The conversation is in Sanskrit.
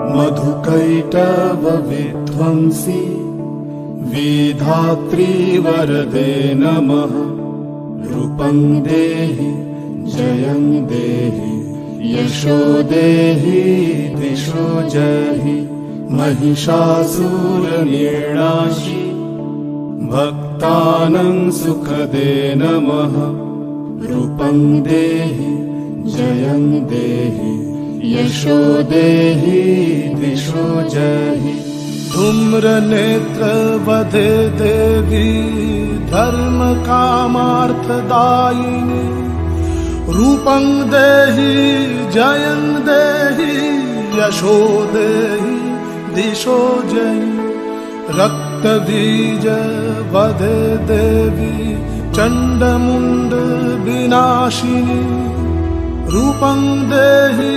मधुकैटभविध्वंसी विधात्री वरदे नमः। रूपं देहि जयं देहि यशो देहि दिशो जहि। महिषासुरनिर्णाशि भक्तानां सुखदे नमः। रूपं देहि जयं देहि यशो देहि दिशो जहि। धूम्रनेत्रवधे देवी धर्मकामार्थदायिनी। रूपं देहि जयं देहि यशो देहि दिशो जहि। रक्तबीजवधे देवी चण्डमुण्ड विनाशिनी। रूपं देहि